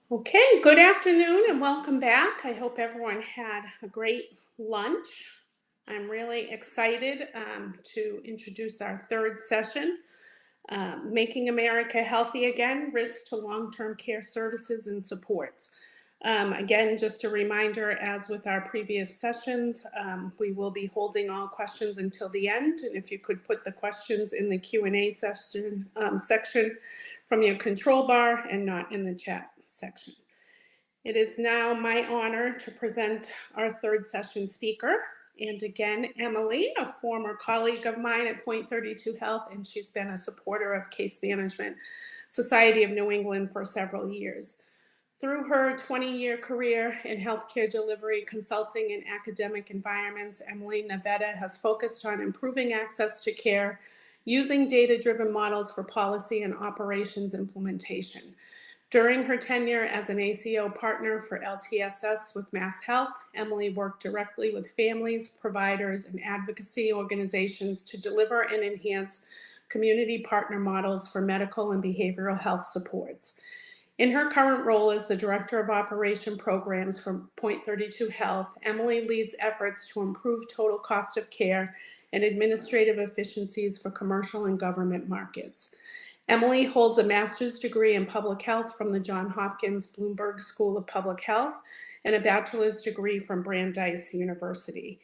Okay, good afternoon and welcome back. I hope everyone had a great lunch. I'm really excited to introduce our third session, Making America Healthy Again, Risk to Long-Term Care Services and Supports. Again, just a reminder, as with our previous sessions, we will be holding all questions until the end. And if you could put the questions in the Q&A section from your control bar and not in the chat section. It is now my honor to present our third session speaker. And again, Emily, a former colleague of mine at Point 32 Health, and she's been a supporter of Case Management Society of New England for several years. Through her 20-year career in healthcare delivery, consulting, and academic environments, Emily Navetta has focused on improving access to care using data-driven models for policy and operations implementation. During her tenure as an ACO partner for LTSS with MassHealth, Emily worked directly with families, providers, and advocacy organizations to deliver and enhance community partner models for medical and behavioral health supports. In her current role as the Director of Operation Programs for Point 32 Health, Emily leads efforts to improve total cost of care and administrative efficiencies for commercial and government markets. Emily holds a master's degree in public health from the Johns Hopkins Bloomberg School of Public Health and a bachelor's degree from Brandeis University.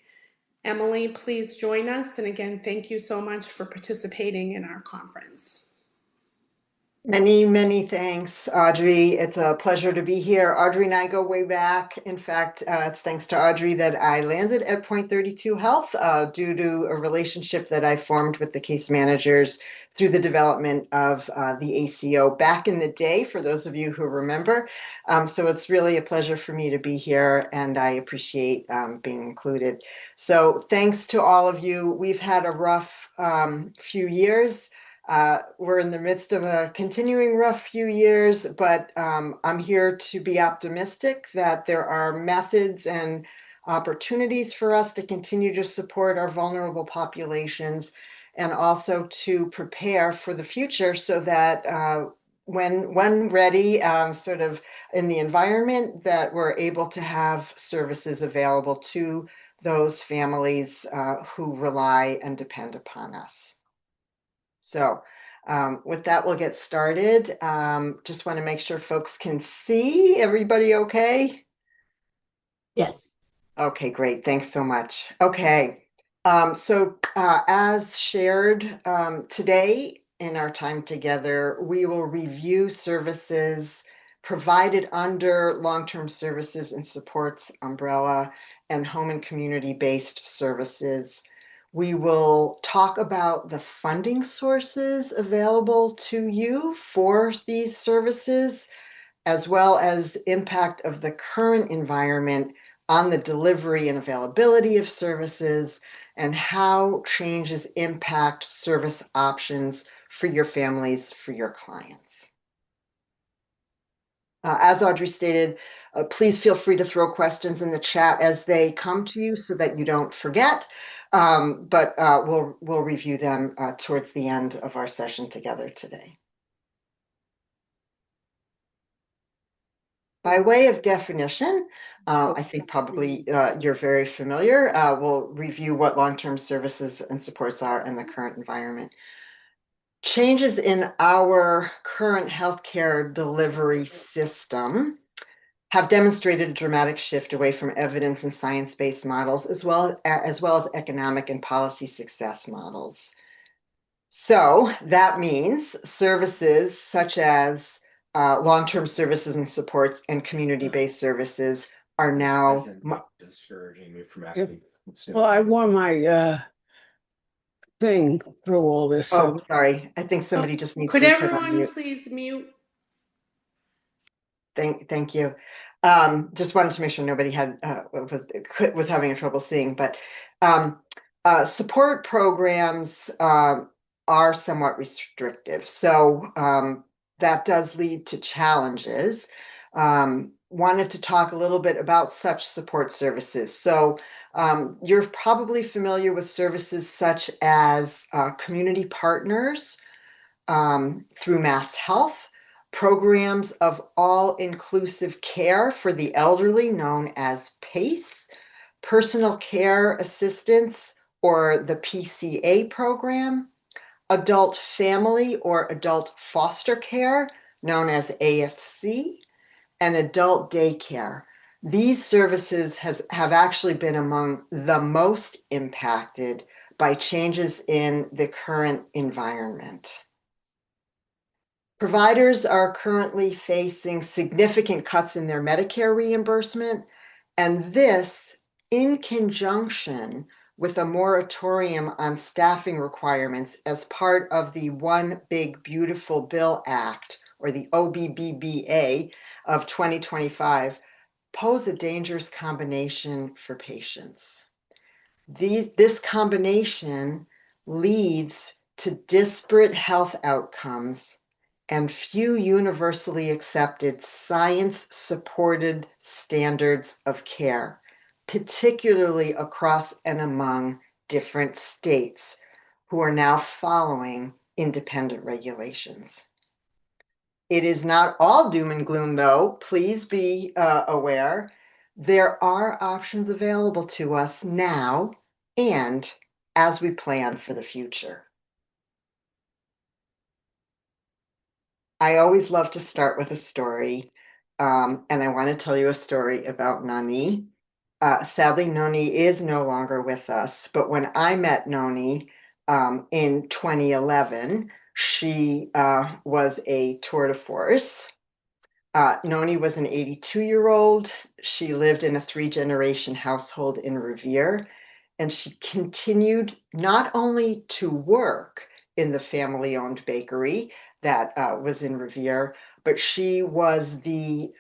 Emily, please join us. And again, thank you so much for participating in our conference. Many, many thanks, Audrey. It's a pleasure to be here. Audrey and I go way back. In fact, it's thanks to Audrey that I landed at Point 32 Health due to a relationship that I formed with the case managers through the development of the ACO back in the day, for those of you who remember. So it's really a pleasure for me to be here, and I appreciate being included. So thanks to all of you. We've had a rough few years. We're in the midst of a continuing rough few years, but I'm here to be optimistic that there are methods and opportunities for us to continue to support our vulnerable populations and also to prepare for the future so that when ready, sort of in the environment, that we're able to have services available to those families who rely and depend upon us. So with that, we'll get started. Just want to make sure folks can see. Everybody okay? Yes. Okay, great. Thanks so much. Okay. So as shared today in our time together, we will review services provided under long-term services and supports umbrella and home and community-based services. We will talk about the funding sources available to you for these services, as well as the impact of the current environment on the delivery and availability of services and how changes impact service options for your families, for your clients. As Audrey stated, please feel free to throw questions in the chat as they come to you so that you don't forget, but we'll review them towards the end of our session together today. By way of definition, I think probably you're very familiar. We'll review what long-term services and supports are in the current environment. Changes in our current healthcare delivery system have demonstrated a dramatic shift away from evidence and science-based models, as well as economic and policy success models. So that means services such as long-term services and supports and community-based services are now discouraging me from acting. Well, I wore my thing through all this. Oh, sorry. I think somebody just needs Could to put on everyone mute. please mute? Thank you. Just wanted to make sure nobody had was having trouble seeing, but support programs are somewhat restrictive. So that does lead to challenges. Wanted to talk a little bit about such support services. So you're probably familiar with services such as community partners through MassHealth. programs of all-inclusive care for the elderly known as PACE, personal care assistance or the PCA program, adult family or adult foster care known as AFC, and adult daycare. These services have actually been among the most impacted by changes in the current environment. Providers are currently facing significant cuts in their Medicare reimbursement, and this, in conjunction with a moratorium on staffing requirements as part of the One Big Beautiful Bill Act, or the OBBBA of 2025, pose a dangerous combination for patients. This combination leads to disparate health outcomes and few universally accepted science-supported standards of care, particularly across and among different states who are now following independent regulations. It is not all doom and gloom, though. Please be aware. There are options available to us now and as we plan for the future. I always love to start with a story, and I want to tell you a story about Nani. Sadly, Noni is no longer with us, but when I met Noni in 2011, she was a tour de force. Noni was an 82-year-old. She lived in a 3-generation household in Revere, and she continued not only to work in the family-owned bakery that was in Revere, but she was the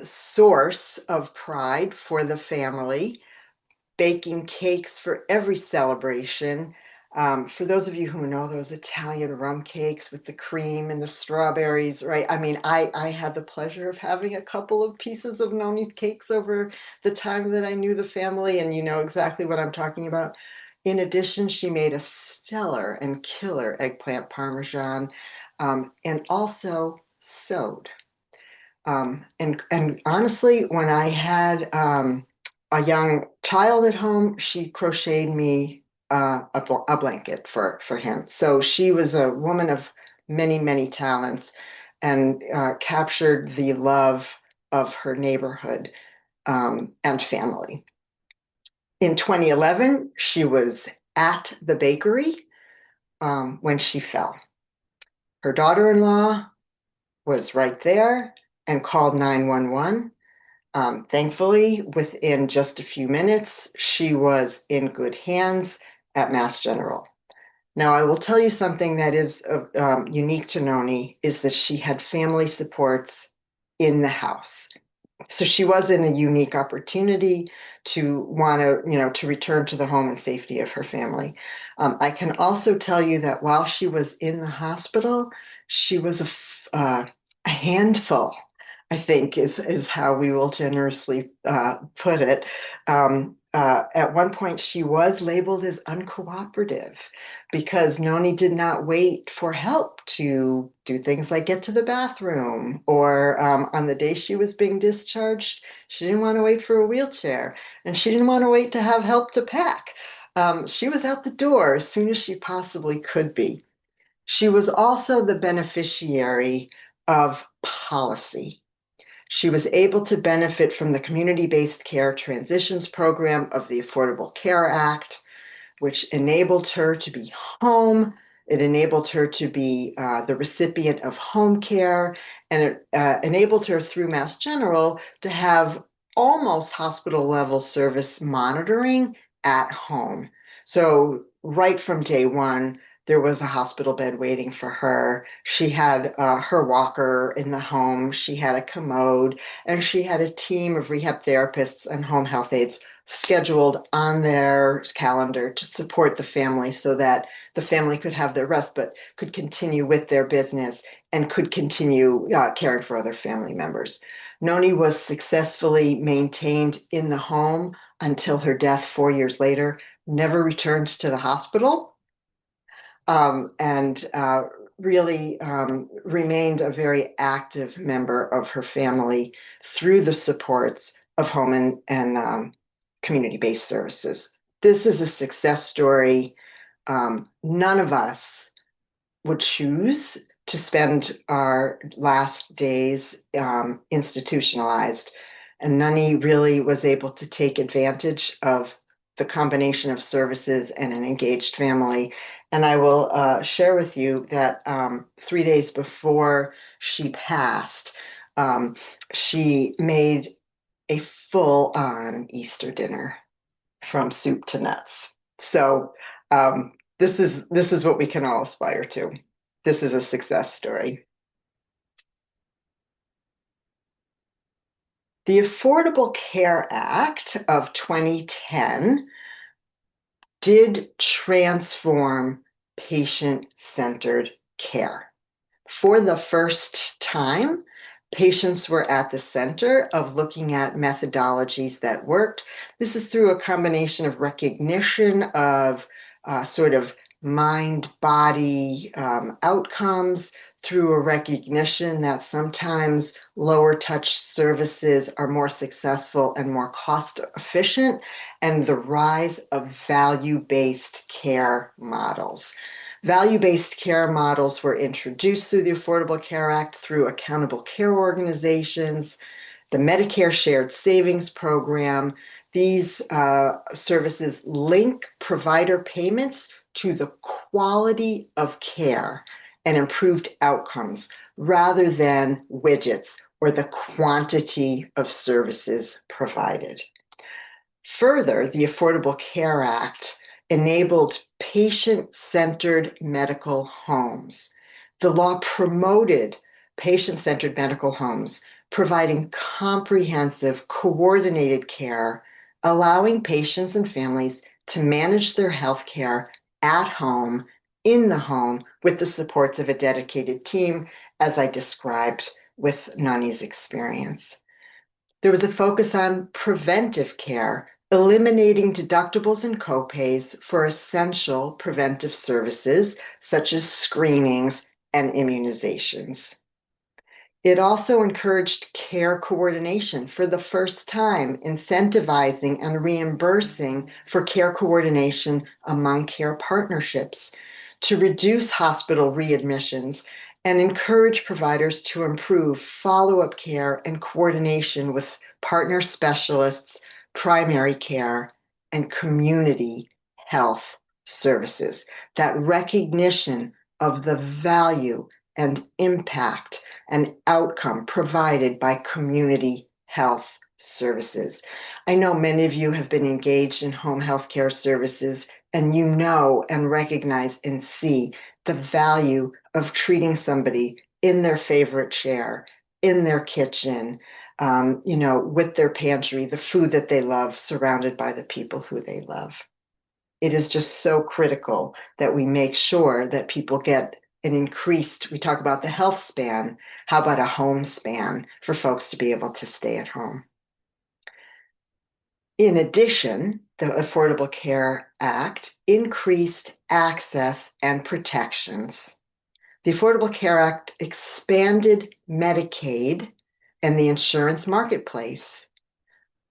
source of pride for the family, baking cakes for every celebration. For those of you who know those Italian rum cakes with the cream and the strawberries, right? I mean, I had the pleasure of having a couple of pieces of Noni's cakes over the time that I knew the family, and you know exactly what I'm talking about. In addition, she made a stellar and killer eggplant parmesan, and also sewed. And honestly, when I had a young child at home, she crocheted me a blanket for him. So she was a woman of many, many talents and captured the love of her neighborhood and family. In 2011, she was at the bakery when she fell. Her daughter-in-law was right there and called 911. Thankfully, within just a few minutes, she was in good hands at Mass General. Now, I will tell you something that is unique to Noni is that she had family supports in the house. So she was in a unique opportunity to want to, to return to the home and safety of her family. I can also tell you that while she was in the hospital, she was a handful, I think is how we will generously put it. At one point, she was labeled as uncooperative because Noni did not wait for help to do things like get to the bathroom, or on the day she was being discharged, she didn't want to wait for a wheelchair, and she didn't want to wait to have help to pack. She was out the door as soon as she possibly could be. She was also the beneficiary of policy. She was able to benefit from the Community-Based Care Transitions Program of the Affordable Care Act, which enabled her to be home. It enabled her to be the recipient of home care, and it enabled her through Mass General to have almost hospital-level service monitoring at home. So right from day one, there was a hospital bed waiting for her. She had her walker in the home. She had a commode, and she had a team of rehab therapists and home health aides scheduled on their calendar to support the family so that the family could have their rest, but could continue with their business and could continue caring for other family members. Noni was successfully maintained in the home until her death 4 years later, never returned to the hospital. and really remained a very active member of her family through the supports of home and community-based services. This is a success story. None of us would choose to spend our last days institutionalized. And Nani really was able to take advantage of the combination of services and an engaged family. And I will share with you that 3 days before she passed, she made a full-on Easter dinner from soup to nuts. So this is what we can all aspire to. This is a success story. The Affordable Care Act of 2010 did transform patient-centered care. For the first time, patients were at the center of looking at methodologies that worked. This is through a combination of recognition of sort of mind-body outcomes, through a recognition that sometimes lower touch services are more successful and more cost efficient, and the rise of value-based care models. Value-based care models were introduced through the Affordable Care Act through accountable care organizations, the Medicare Shared Savings Program. These services link provider payments to the quality of care and improved outcomes rather than widgets or the quantity of services provided. Further, the Affordable Care Act enabled patient-centered medical homes. The law promoted patient-centered medical homes, providing comprehensive, coordinated care, allowing patients and families to manage their health care at home, in the home, with the supports of a dedicated team, as I described with Nani's experience. There was a focus on preventive care, eliminating deductibles and copays for essential preventive services such as screenings and immunizations. It also encouraged care coordination for the first time, incentivizing and reimbursing for care coordination among care partnerships to reduce hospital readmissions and encourage providers to improve follow-up care and coordination with partner specialists, primary care, and community health services. That recognition of the value and impact and outcome provided by community health services. I know many of you have been engaged in home health care services, and you know and recognize and see the value of treating somebody in their favorite chair, in their kitchen, with their pantry, the food that they love, surrounded by the people who they love. It is just so critical that we make sure that people get an increased, we talk about the health span, how about a home span for folks to be able to stay at home? In addition, the Affordable Care Act increased access and protections. The Affordable Care Act expanded Medicaid and the insurance marketplace,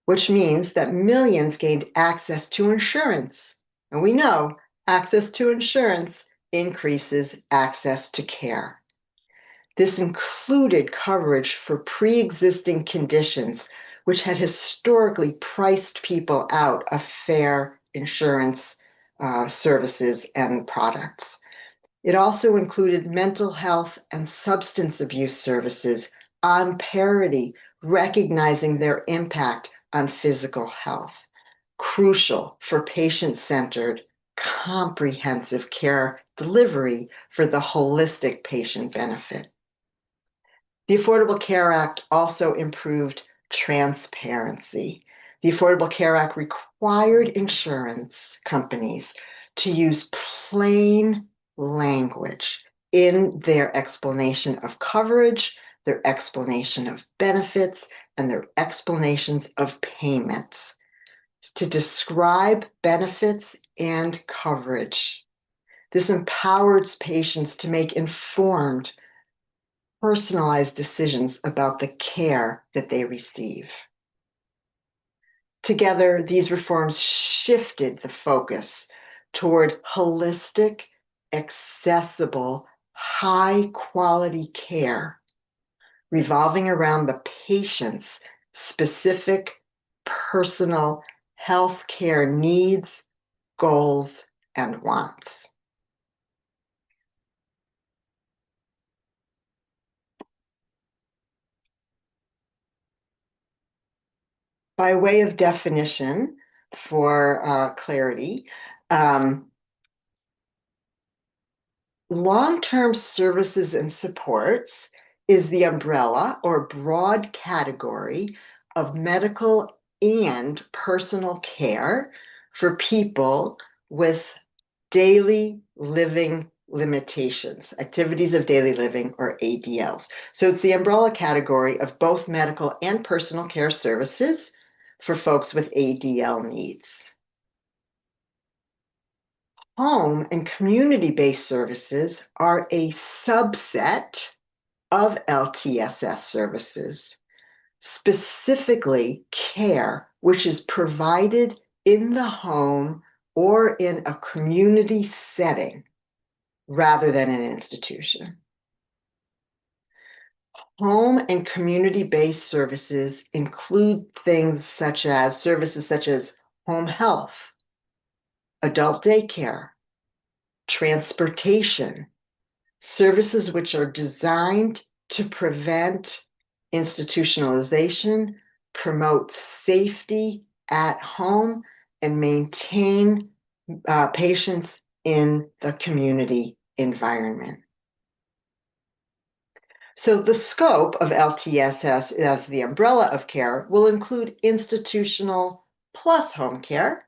which means that millions gained access to insurance. And we know access to insurance increases access to care. This included coverage for pre-existing conditions, which had historically priced people out of fair insurance services and products. It also included mental health and substance abuse services on parity, recognizing their impact on physical health. Crucial for patient-centered, comprehensive care delivery for the holistic patient benefit. The Affordable Care Act also improved transparency. The Affordable Care Act required insurance companies to use plain language in their explanation of coverage, their explanation of benefits, and their explanations of payments to describe benefits and coverage. This empowers patients to make informed, personalized decisions about the care that they receive. Together, these reforms shifted the focus toward holistic, accessible, high-quality care, revolving around the patient's specific personal health care needs, goals, and wants. By way of definition, for clarity, long-term services and supports is the umbrella or broad category of medical and personal care for people with daily living limitations, activities of daily living, or ADLs. So it's the umbrella category of both medical and personal care services for folks with ADL needs. Home and community-based services are a subset of LTSS services, specifically care which is provided in the home or in a community setting rather than an institution. Home and community-based services include things such as services such as home health, adult daycare, transportation, services which are designed to prevent institutionalization, promote safety at home, and maintain patients in the community environment. So the scope of LTSS as the umbrella of care will include institutional plus home care.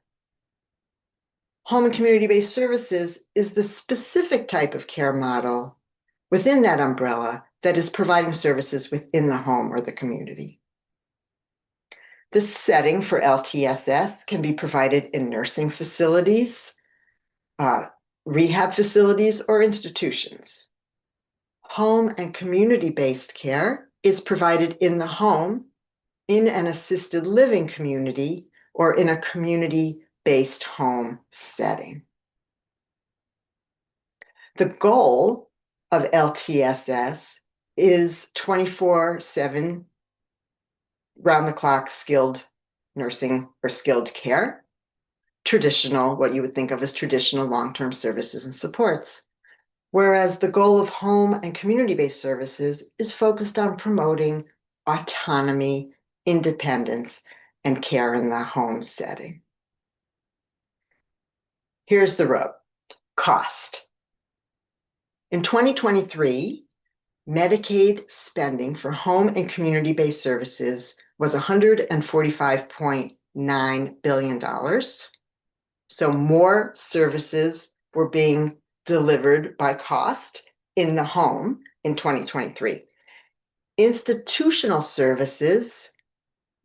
Home and community-based services is the specific type of care model within that umbrella that is providing services within the home or the community. The setting for LTSS can be provided in nursing facilities, rehab facilities, or institutions. Home and community-based care is provided in the home, in an assisted living community, or in a community-based home setting. The goal of LTSS is 24/7 round-the-clock skilled nursing or skilled care, traditional, what you would think of as traditional long-term services and supports. Whereas the goal of home and community-based services is focused on promoting autonomy, independence, and care in the home setting. Here's the rub: cost. In 2023, Medicaid spending for home and community-based services was $145.9 billion. So more services were being delivered by cost in the home in 2023. Institutional services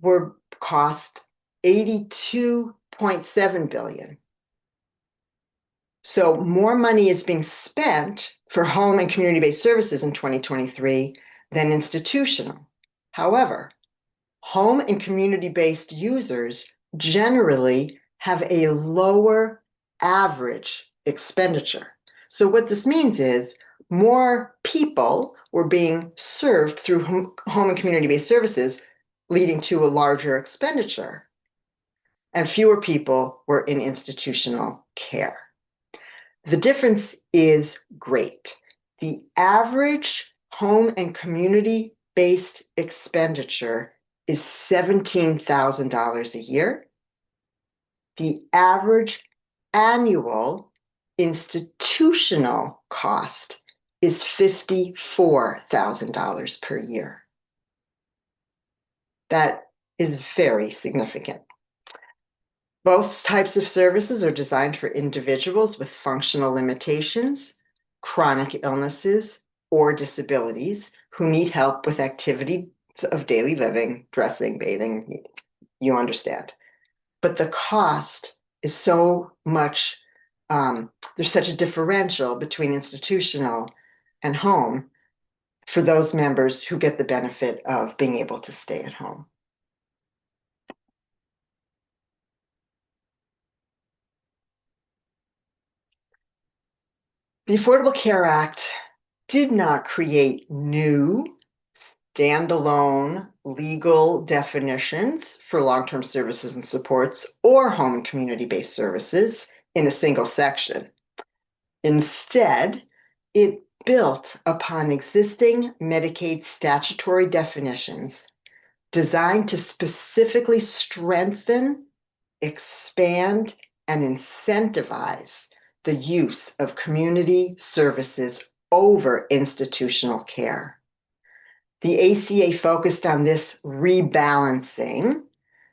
were cost $82.7 billion. So more money is being spent for home and community-based services in 2023 than institutional. However, home and community-based users generally have a lower average expenditure. So what this means is more people were being served through home and community-based services, leading to a larger expenditure, and fewer people were in institutional care. The difference is great. The average home and community-based expenditure is $17,000 a year. The average annual institutional cost is $54,000 per year. That is very significant. Both types of services are designed for individuals with functional limitations, chronic illnesses, or disabilities who need help with activities of daily living, dressing, bathing, you understand. But the cost is so much there's such a differential between institutional and home for those members who get the benefit of being able to stay at home. The Affordable Care Act did not create new standalone legal definitions for long-term services and supports or home and community-based services in a single section. Instead, it built upon existing Medicaid statutory definitions designed to specifically strengthen, expand, and incentivize the use of community services over institutional care. The ACA focused on this rebalancing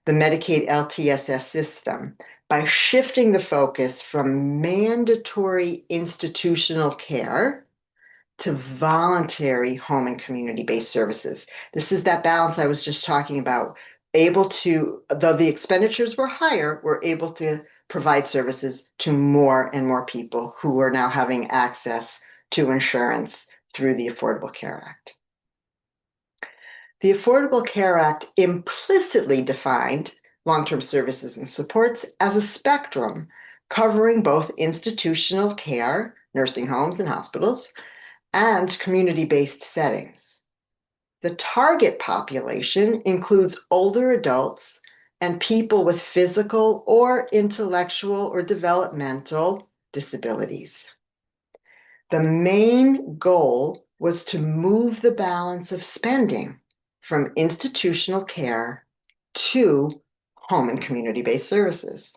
the Medicaid LTSS system by shifting the focus from mandatory institutional care to voluntary home and community-based services. This is that balance I was just talking about. Able to, though the expenditures were higher, we're able to provide services to more and more people who are now having access to insurance through the Affordable Care Act. The Affordable Care Act implicitly defined long-term services and supports as a spectrum covering both institutional care, nursing homes and hospitals, and community-based settings. The target population includes older adults and people with physical or intellectual or developmental disabilities. The main goal was to move the balance of spending from institutional care to home and community-based services.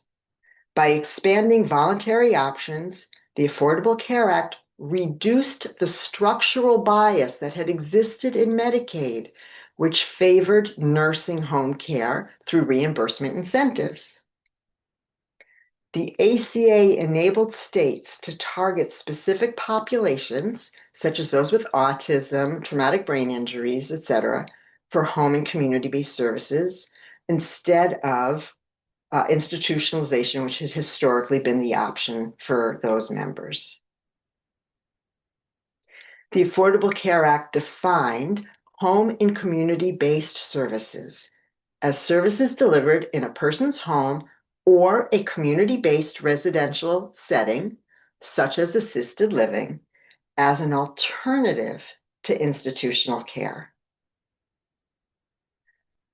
By expanding voluntary options, the Affordable Care Act reduced the structural bias that had existed in Medicaid, which favored nursing home care through reimbursement incentives. The ACA enabled states to target specific populations, such as those with autism, traumatic brain injuries, etc., for home and community-based services instead of institutionalization, which had historically been the option for those members. The Affordable Care Act defined home and community-based services as services delivered in a person's home or a community-based residential setting, such as assisted living, as an alternative to institutional care.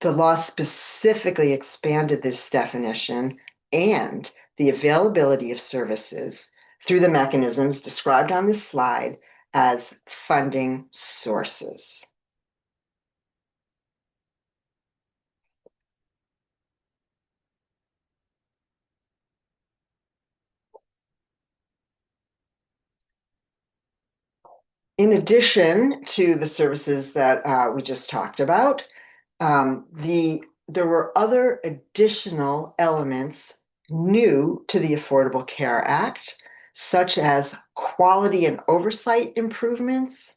The law specifically expanded this definition and the availability of services through the mechanisms described on this slide as funding sources. In addition to the services that we just talked about, there were other additional elements new to the Affordable Care Act, such as quality and oversight improvements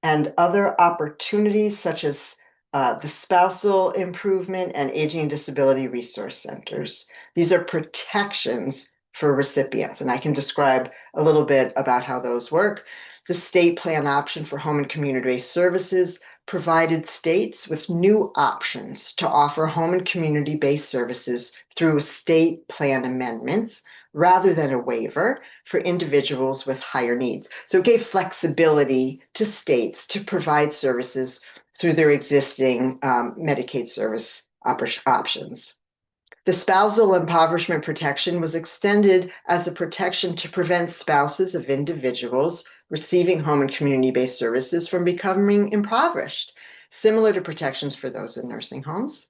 and other opportunities such as the spousal improvement and aging and disability resource centers. These are protections for recipients, and I can describe a little bit about how those work. The state plan option for home and community-based services provided states with new options to offer home and community-based services through state plan amendments rather than a waiver for individuals with higher needs. So it gave flexibility to states to provide services through their existing Medicaid service options. The spousal impoverishment protection was extended as a protection to prevent spouses of individuals receiving home and community-based services from becoming impoverished, similar to protections for those in nursing homes.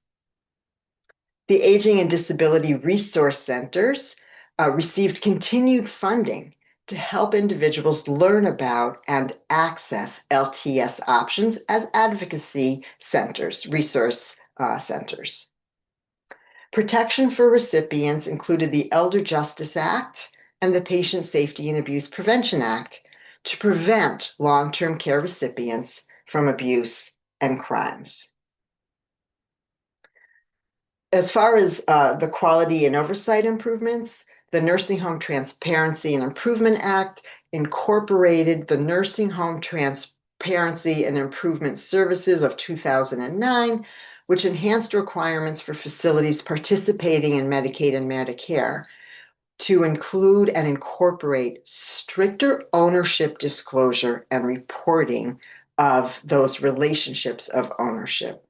The Aging and Disability Resource Centers received continued funding to help individuals learn about and access LTS options as advocacy centers, resource centers. Protection for recipients included the Elder Justice Act and the Patient Safety and Abuse Prevention Act to prevent long-term care recipients from abuse and crimes. As far as the quality and oversight improvements, The Nursing Home Transparency and Improvement Act incorporated the Nursing Home Transparency and Improvement Services of 2009, which enhanced requirements for facilities participating in Medicaid and Medicare to include and incorporate stricter ownership disclosure and reporting of those relationships of ownership.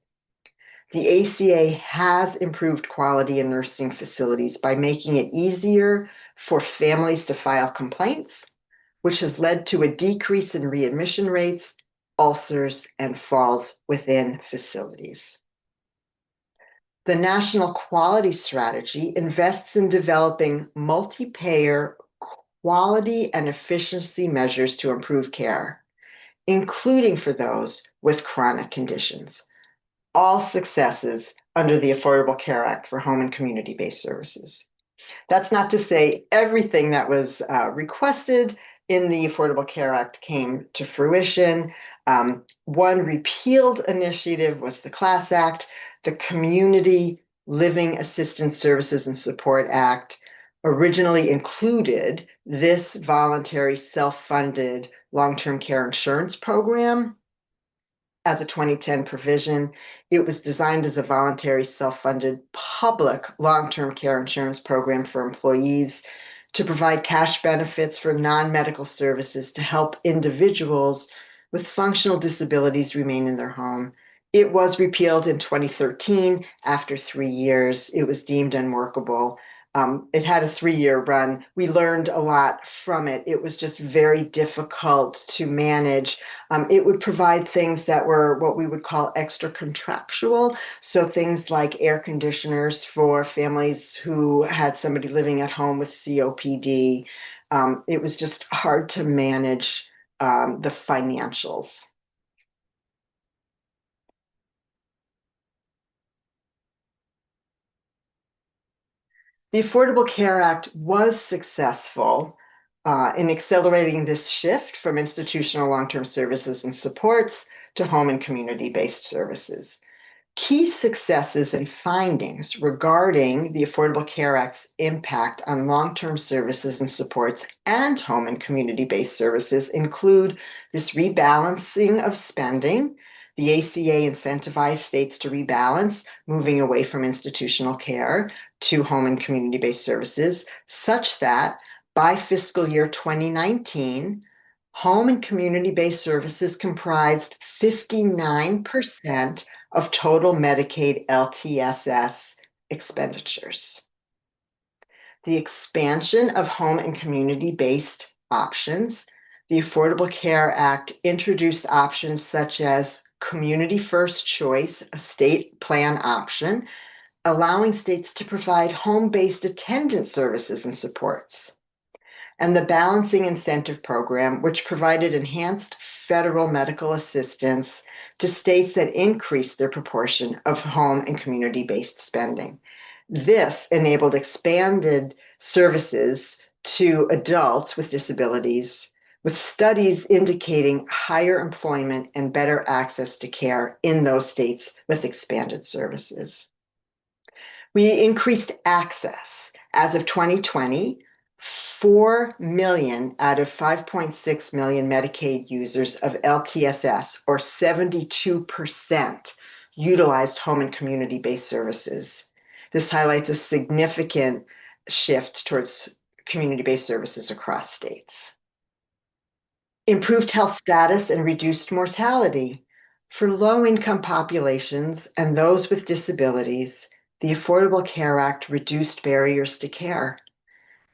The ACA has improved quality in nursing facilities by making it easier for families to file complaints, which has led to a decrease in readmission rates, ulcers, and falls within facilities. The National Quality Strategy invests in developing multi-payer quality and efficiency measures to improve care, including for those with chronic conditions. All successes under the Affordable Care Act for home and community-based services. That's not to say everything that was requested in the Affordable Care Act came to fruition. One repealed initiative was the CLASS Act. The Community Living Assistance Services and Support Act originally included this voluntary self-funded long-term care insurance program as a 2010 provision. It was designed as a voluntary self-funded public long-term care insurance program for employees to provide cash benefits for non-medical services to help individuals with functional disabilities remain in their home. It was repealed in 2013. After 3 years, it was deemed unworkable. It had a 3-year run. We learned a lot from it. It was just very difficult to manage. It would provide things that were what we would call extra contractual. So things like air conditioners for families who had somebody living at home with COPD. It was just hard to manage the financials. The Affordable Care Act was successful in accelerating this shift from institutional long-term services and supports to home and community-based services. Key successes and findings regarding the Affordable Care Act's impact on long-term services and supports and home and community-based services include this rebalancing of spending. The ACA incentivized states to rebalance, moving away from institutional care to home and community-based services, such that by fiscal year 2019, home and community-based services comprised 59% of total Medicaid LTSS expenditures. The expansion of home and community-based options. The Affordable Care Act introduced options such as Community First Choice, a state plan option, allowing states to provide home-based attendance services and supports, and the Balancing Incentive Program, which provided enhanced federal medical assistance to states that increased their proportion of home and community-based spending. This enabled expanded services to adults with disabilities, with studies indicating higher employment and better access to care in those states with expanded services. We increased access. As of 2020, 4 million out of 5.6 million Medicaid users of LTSS, or 72%, utilized home and community-based services. This highlights a significant shift towards community-based services across states. Improved health status and reduced mortality. For low-income populations and those with disabilities, the Affordable Care Act reduced barriers to care.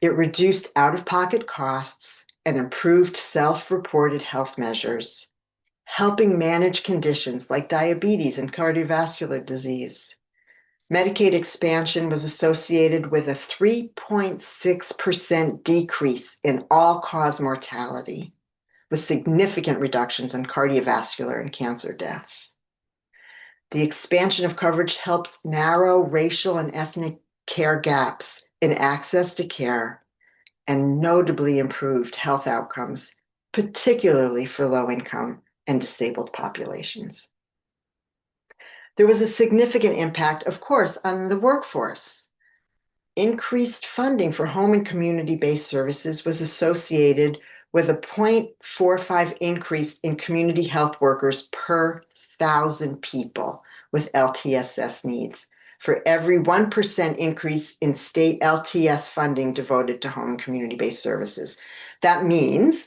It reduced out-of-pocket costs and improved self-reported health measures, helping manage conditions like diabetes and cardiovascular disease. Medicaid expansion was associated with a 3.6% decrease in all-cause mortality, with significant reductions in cardiovascular and cancer deaths. The expansion of coverage helped narrow racial and ethnic care gaps in access to care and notably improved health outcomes, particularly for low-income and disabled populations. There was a significant impact, of course, on the workforce. increased funding for home and community-based services was associated with a 0.45 increase in community health workers per 1,000 people with LTSS needs for every 1% increase in state LTS funding devoted to home and community-based services. That means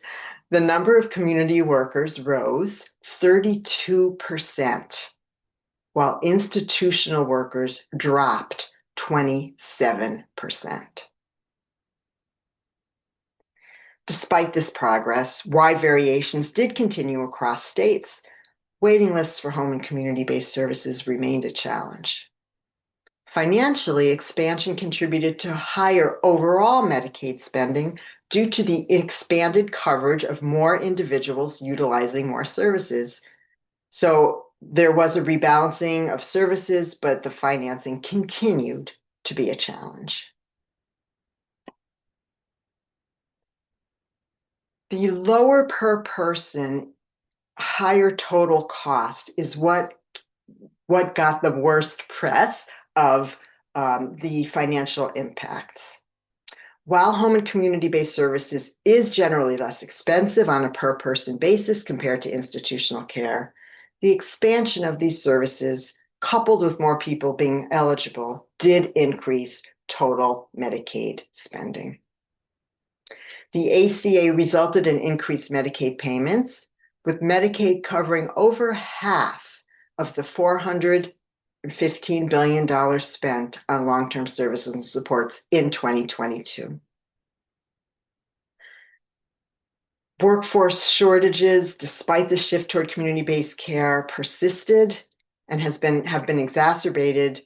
the number of community workers rose 32%, while institutional workers dropped 27%. Despite this progress, wide variations did continue across states. Waiting lists for home and community-based services remained a challenge. Financially, expansion contributed to higher overall Medicaid spending due to the expanded coverage of more individuals utilizing more services. So there was a rebalancing of services, but the financing continued to be a challenge. The lower per person, higher total cost is what got the worst press of the financial impacts. While home and community-based services is generally less expensive on a per-person basis compared to institutional care, the expansion of these services, coupled with more people being eligible, did increase total Medicaid spending. The ACA resulted in increased Medicaid payments, with Medicaid covering over half of the $415 billion spent on long-term services and supports in 2022. Workforce shortages, despite the shift toward community-based care, persisted and have been exacerbated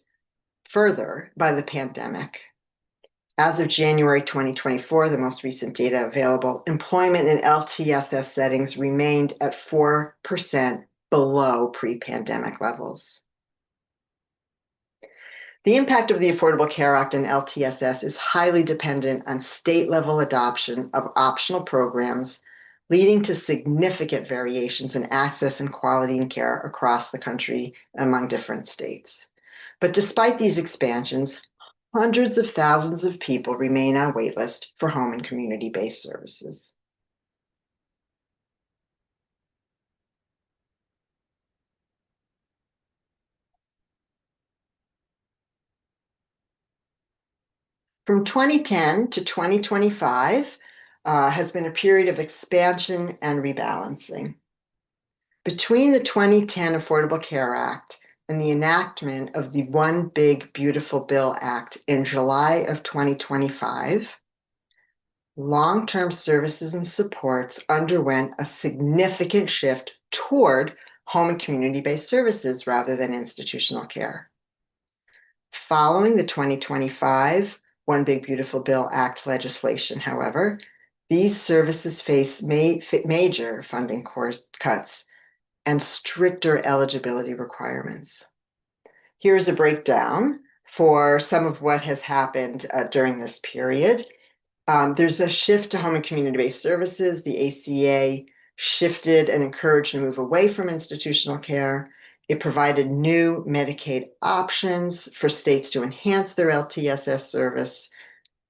further by the pandemic. As of January 2024, the most recent data available, employment in LTSS settings remained at 4% below pre-pandemic levels. The impact of the Affordable Care Act and LTSS is highly dependent on state-level adoption of optional programs, leading to significant variations in access and quality in care across the country among different states. But despite these expansions, hundreds of thousands of people remain on wait list for home and community-based services. From 2010 to 2025 has been a period of expansion and rebalancing. Between the 2010 Affordable Care Act and the enactment of the One Big Beautiful Bill Act in July of 2025, long-term services and supports underwent a significant shift toward home and community-based services rather than institutional care. Following the 2025 One Big Beautiful Bill Act legislation, however, these services face major funding cuts and stricter eligibility requirements. Here's a breakdown for some of what has happened during this period. There's a shift to home and community-based services. The ACA shifted and encouraged to move away from institutional care. It provided new Medicaid options for states to enhance their LTSS service,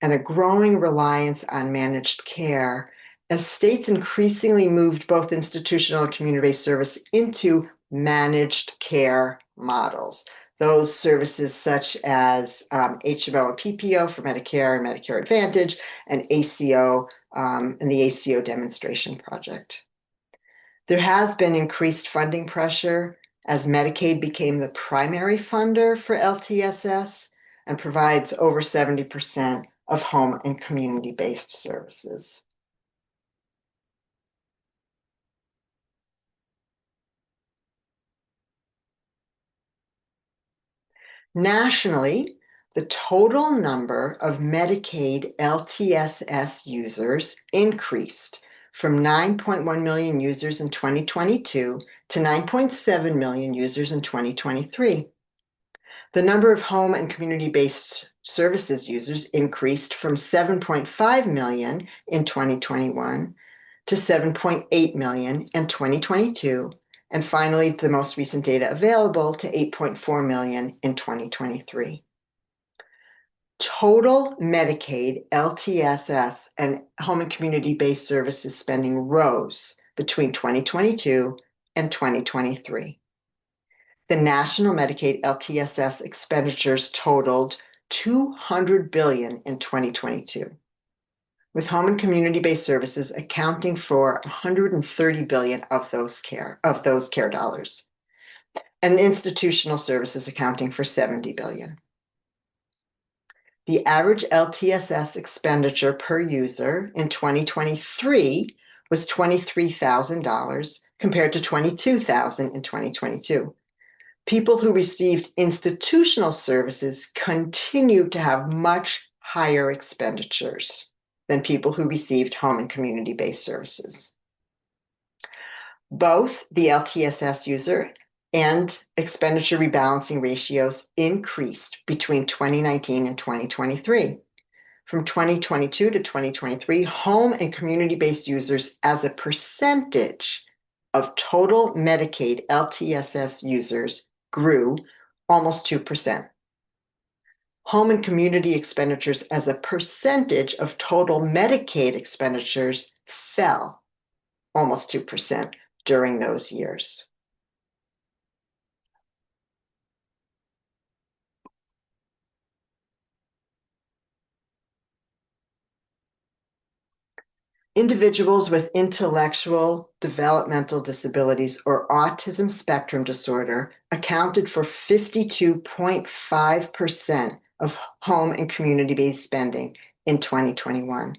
and a growing reliance on managed care as states increasingly moved both institutional and community-based service into managed care models. Those services such as HMO and PPO for Medicare and Medicare Advantage, and ACO and the ACO demonstration project. There has been increased funding pressure as Medicaid became the primary funder for LTSS and provides over 70% of home and community-based services. Nationally, the total number of Medicaid LTSS users increased from 9.1 million users in 2022 to 9.7 million users in 2023. The number of home and community-based services users increased from 7.5 million in 2021 to 7.8 million in 2022, and finally, the most recent data available to 8.4 million in 2023. total Medicaid, LTSS, and home and community-based services spending rose between 2022 and 2023. The national Medicaid LTSS expenditures totaled $200 billion in 2022, with home and community-based services accounting for $130 billion of those care dollars, and institutional services accounting for $70 billion. The average LTSS expenditure per user in 2023 was $23,000 compared to $22,000 in 2022. People who received institutional services continued to have much higher expenditures than people who received home and community-based services. Both the LTSS user and expenditure rebalancing ratios increased between 2019 and 2023. From 2022 to 2023, home and community-based users as a percentage of total Medicaid LTSS users grew almost 2%. Home and community expenditures as a percentage of total Medicaid expenditures fell almost 2% during those years. Individuals with intellectual developmental disabilities or autism spectrum disorder accounted for 52.5% of home and community-based spending in 2021.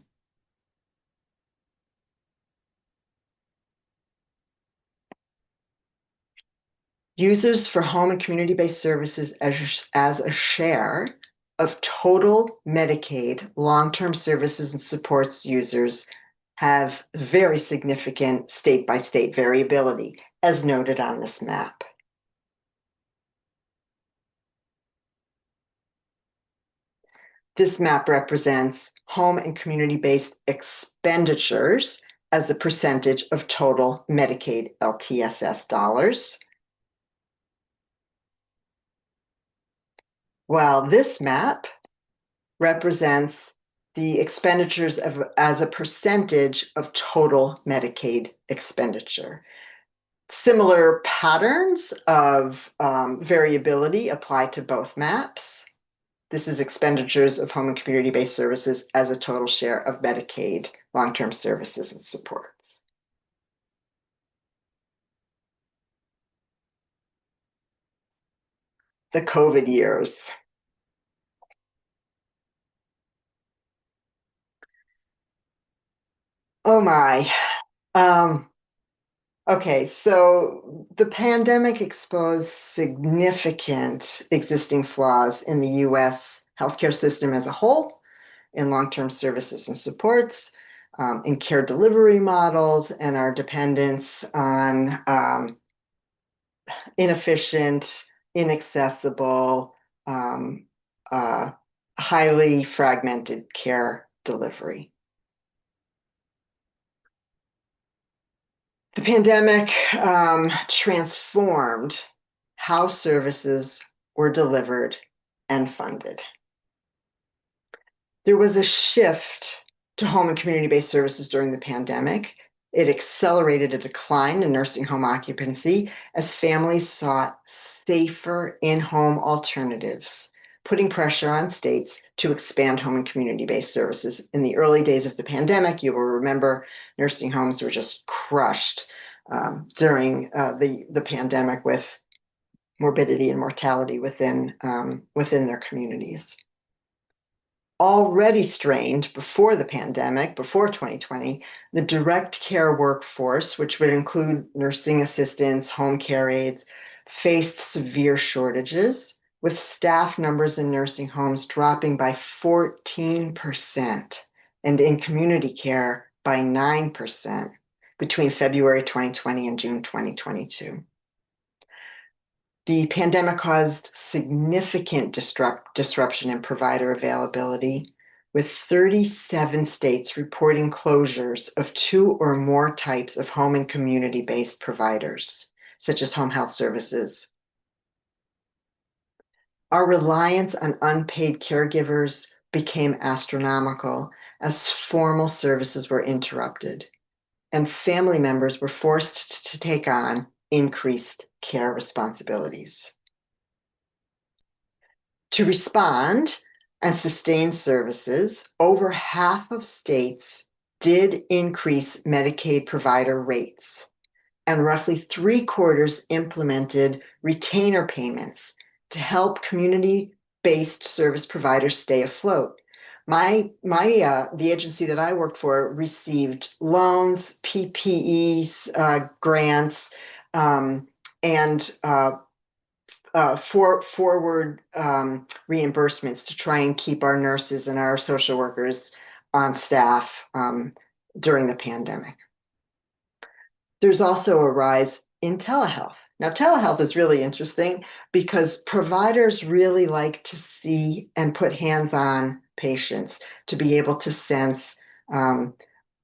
Users for home and community-based services as a share of total Medicaid long-term services and supports users have very significant state-by-state variability, as noted on this map. This map represents home and community-based expenditures as a percentage of total Medicaid LTSS dollars. While this map represents the expenditures as a percentage of total Medicaid expenditure. Similar patterns of variability apply to both maps. This is expenditures of home and community-based services as a total share of Medicaid long-term services and supports. The COVID years. Oh my. Okay, so the pandemic exposed significant existing flaws in the US healthcare system as a whole, in long-term services and supports, in care delivery models, and our dependence on inefficient, inaccessible, highly fragmented care delivery. The pandemic transformed how services were delivered and funded. There was a shift to home and community-based services during the pandemic. It accelerated a decline in nursing home occupancy as families sought safer in-home alternatives, putting pressure on states to expand home and community-based services. In the early days of the pandemic, you will remember nursing homes were just crushed during the pandemic with morbidity and mortality within their communities. Already strained before the pandemic, before 2020, the direct care workforce, which would include nursing assistants, home care aides, faced severe shortages, with staff numbers in nursing homes dropping by 14% and in community care by 9% between February 2020 and June 2022. The pandemic caused significant disruption in provider availability, with 37 states reporting closures of 2 or more types of home and community-based providers, such as home health services. Our reliance on unpaid caregivers became astronomical as formal services were interrupted and family members were forced to take on increased care responsibilities. To respond and sustain services, over half of states did increase Medicaid provider rates, and roughly 3/4 implemented retainer payments to help community-based service providers stay afloat. The agency that I worked for received loans, PPEs, grants, and forward reimbursements to try and keep our nurses and our social workers on staff during the pandemic. There's also a rise in telehealth. Now, telehealth is really interesting because providers really like to see and put hands on patients to be able to sense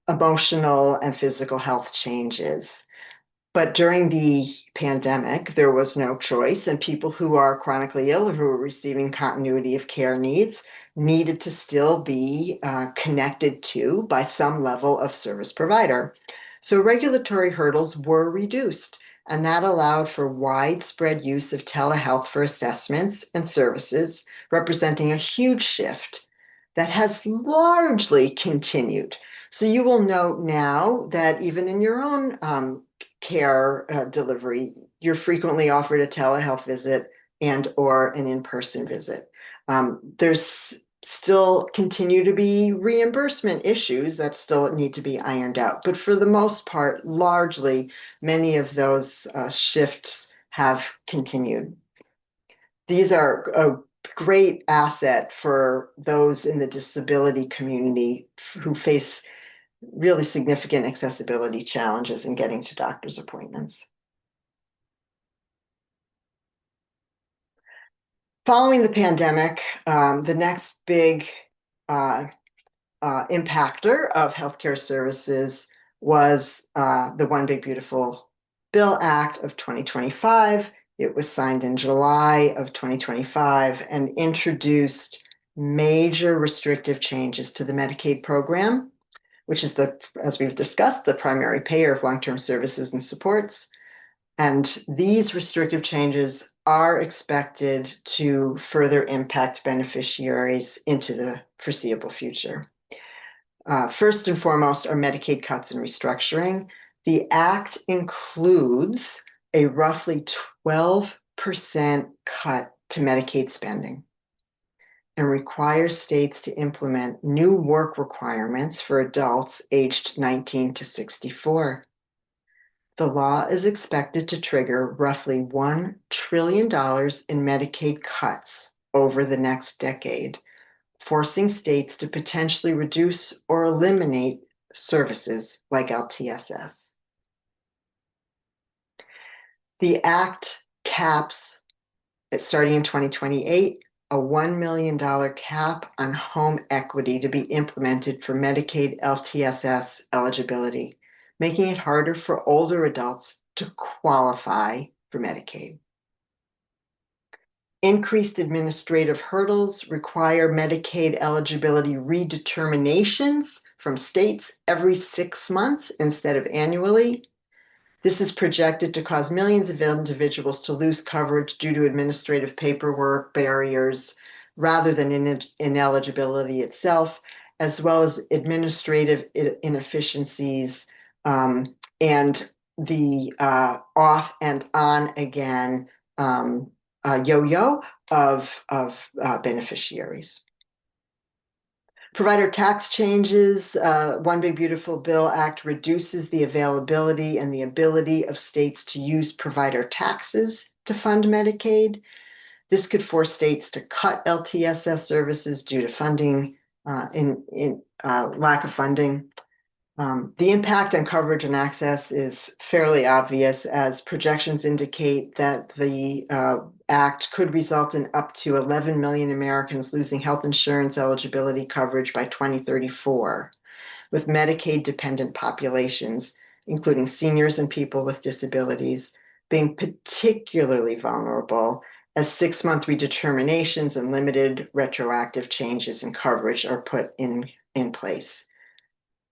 emotional and physical health changes. But during the pandemic, there was no choice, and people who are chronically ill or who are receiving continuity of care needs needed to still be connected to by some level of service provider. So regulatory hurdles were reduced, and that allowed for widespread use of telehealth for assessments and services, representing a huge shift that has largely continued. So you will note now that even in your own care delivery, you're frequently offered a telehealth visit and or an in-person visit. There's still continue to be reimbursement issues that still need to be ironed out. But for the most part, largely, many of those shifts have continued. These are a great asset for those in the disability community who face really significant accessibility challenges in getting to doctor's appointments. Following the pandemic, the next big impactor of healthcare services was the One Big Beautiful Bill Act of 2025. It was signed in July of 2025 and introduced major restrictive changes to the Medicaid program, which is as we've discussed, the primary payer of long-term services and supports. And these restrictive changes are expected to further impact beneficiaries into the foreseeable future. First and foremost are Medicaid cuts and restructuring. The act includes a roughly 12% cut to Medicaid spending and requires states to implement new work requirements for adults aged 19 to 64. The law is expected to trigger roughly $1 trillion in Medicaid cuts over the next decade, forcing states to potentially reduce or eliminate services like LTSS. The act caps, starting in 2028, a $1 million cap on home equity to be implemented for Medicaid LTSS eligibility, making it harder for older adults to qualify for Medicaid. Increased administrative hurdles require Medicaid eligibility redeterminations from states every 6 months instead of annually. This is projected to cause millions of individuals to lose coverage due to administrative paperwork barriers rather than ineligibility itself, as well as administrative inefficiencies and the off and on again yo-yo of beneficiaries. Provider tax changes. One Big Beautiful Bill Act reduces the availability and the ability of states to use provider taxes to fund Medicaid. This could force states to cut LTSS services due to funding, lack of funding. The impact on coverage and access is fairly obvious, as projections indicate that the act could result in up to 11 million Americans losing health insurance eligibility coverage by 2034, with Medicaid-dependent populations, including seniors and people with disabilities, being particularly vulnerable as 6-month redeterminations and limited retroactive changes in coverage are put in place.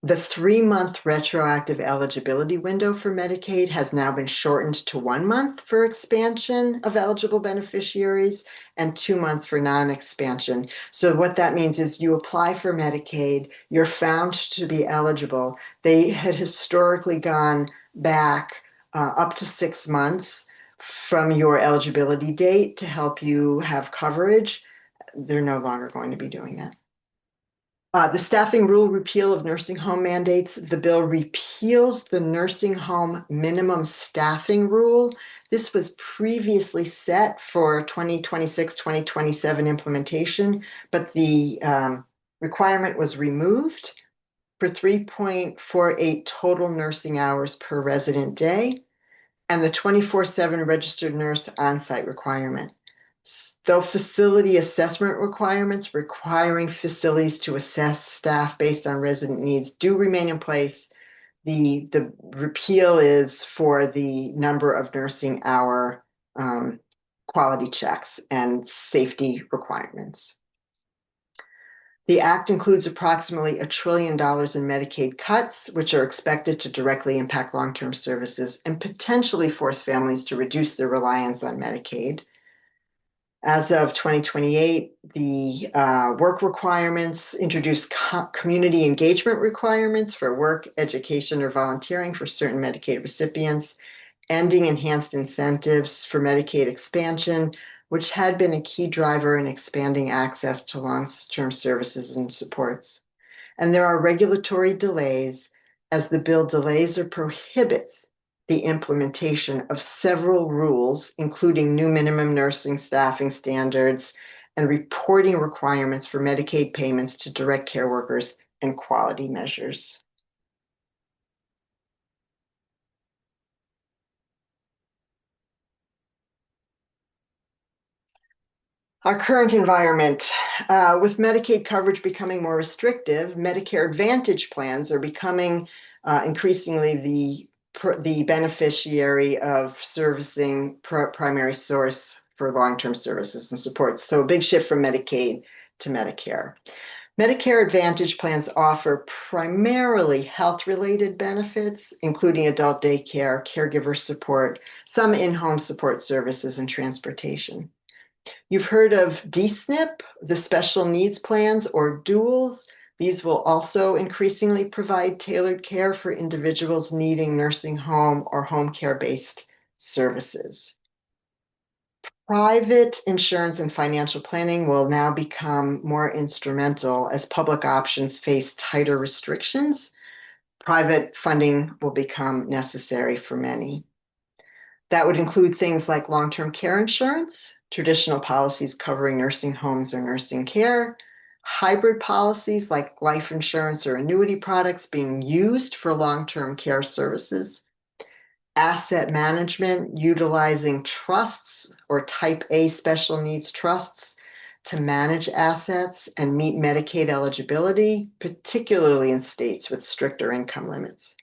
The 3-month retroactive eligibility window for Medicaid has now been shortened to 1 month for expansion of eligible beneficiaries and 2 months for non-expansion. So what that means is you apply for Medicaid, you're found to be eligible. They had historically gone back up to 6 months from your eligibility date to help you have coverage. They're no longer going to be doing that. The staffing rule repeal of nursing home mandates. The bill repeals the nursing home minimum staffing rule. This was previously set for 2026-2027 implementation, but the requirement was removed for 3.48 total nursing hours per resident day and the 24/7 registered nurse on-site requirement. Though facility assessment requirements requiring facilities to assess staff based on resident needs do remain in place, the repeal is for the number of nursing hour quality checks and safety requirements. The act includes approximately $1 trillion in Medicaid cuts, which are expected to directly impact long-term services and potentially force families to reduce their reliance on Medicaid. As of 2028, the work requirements introduce community engagement requirements for work, education, or volunteering for certain Medicaid recipients, ending enhanced incentives for Medicaid expansion, which had been a key driver in expanding access to long-term services and supports. And there are regulatory delays as the bill delays or prohibits the implementation of several rules, including new minimum nursing staffing standards and reporting requirements for Medicaid payments to direct care workers and quality measures. Our current environment, with Medicaid coverage becoming more restrictive, Medicare Advantage plans are becoming increasingly the beneficiary of servicing primary source for long-term services and supports. So a big shift from Medicaid to Medicare. Medicare Advantage plans offer primarily health-related benefits, including adult daycare, caregiver support, some in-home support services, and transportation. You've heard of DSNP, the special needs plans, or duals. These will also increasingly provide tailored care for individuals needing nursing home or home care-based services. Private insurance and financial planning will now become more instrumental as public options face tighter restrictions. Private funding will become necessary for many. That would include things like long-term care insurance, traditional policies covering nursing homes or nursing care, hybrid policies like life insurance or annuity products being used for long-term care services, asset management utilizing trusts or type A special needs trusts to manage assets and meet Medicaid eligibility, particularly in states with stricter income limits.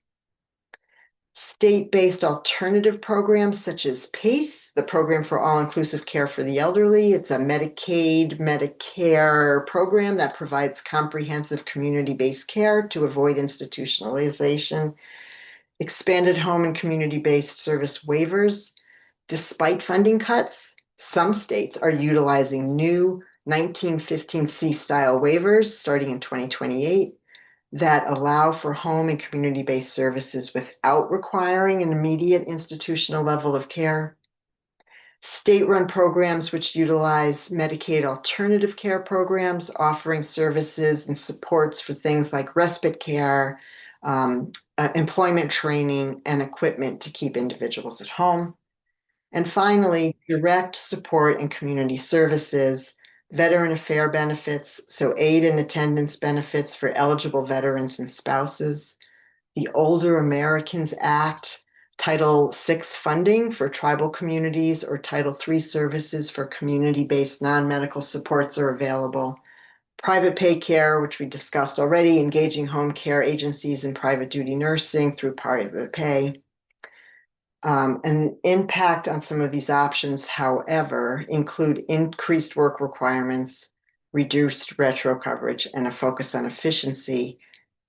State-based alternative programs such as PACE, the Program for All-Inclusive Care for the Elderly. It's a Medicaid, Medicare program that provides comprehensive community-based care to avoid institutionalization. Expanded home and community-based service waivers. Despite funding cuts, some states are utilizing new 1915C style waivers starting in 2028. That allow for home and community-based services without requiring an immediate institutional level of care. State-run programs which utilize Medicaid alternative care programs, offering services and supports for things like respite care, employment training, and equipment to keep individuals at home. And finally, direct support and community services, veteran affair benefits, so aid and attendance benefits for eligible veterans and spouses, the Older Americans Act, Title VI funding for tribal communities or Title III services for community-based non-medical supports are available. Private pay care, which we discussed already, engaging home care agencies and private duty nursing through private pay. An impact on some of these options, however, include increased work requirements, reduced retro coverage, and a focus on efficiency